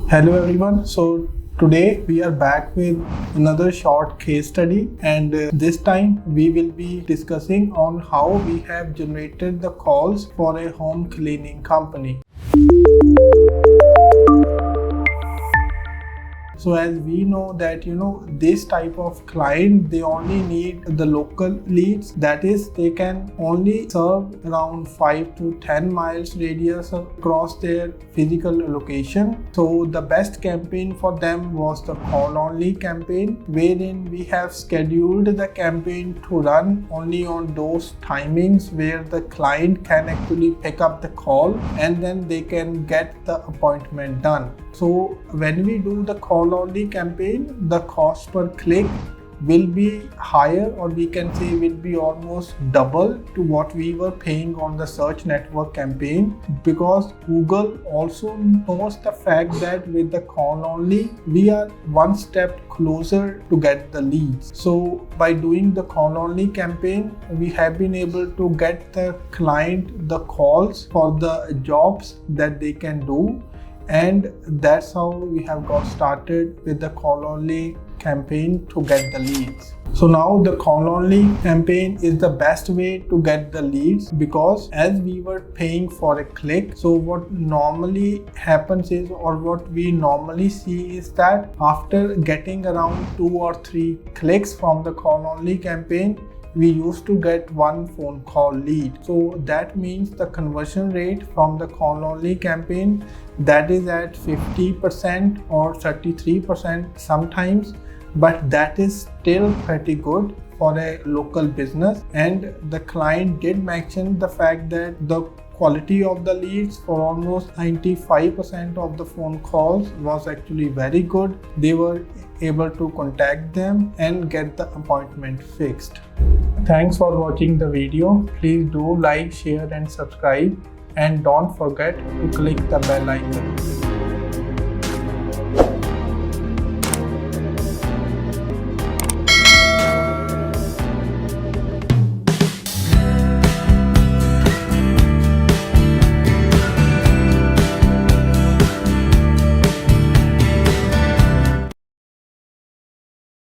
Hello everyone. So today we are back with another short case study, and this time we will be discussing on how we have generated the calls for a home cleaning company. So as we know that this type of client, they only need the local leads, that is they can only serve around 5 to 10 miles radius across their physical location. So the best campaign for them was the call only campaign, wherein we have scheduled the campaign to run only on those timings where the client can actually pick up the call and then they can get the appointment done. So when we do the call only campaign, the cost per click will be higher, or we can say will be almost double to what we were paying on the search network campaign, because Google also knows the fact that with the call only we are one step closer to get the leads. So by doing the call only campaign, we have been able to get the client the calls for the jobs that they can do. And that's how we have got started with the call only campaign to get the leads. So now the call only campaign is the best way to get the leads, because as we were paying for a click, so what normally happens is, or what we normally see is that after getting around 2 or 3 clicks from the call only campaign, we used to get one phone call lead. So that means the conversion rate from the call only campaign, that is at 50% or 33% sometimes, but that is still pretty good for a local business. And the client did mention the fact that the quality of the leads for almost 95% of the phone calls was actually very good. They were able to contact them and get the appointment fixed. Thanks for watching the video. Please do like, share and subscribe, and don't forget to click the bell icon.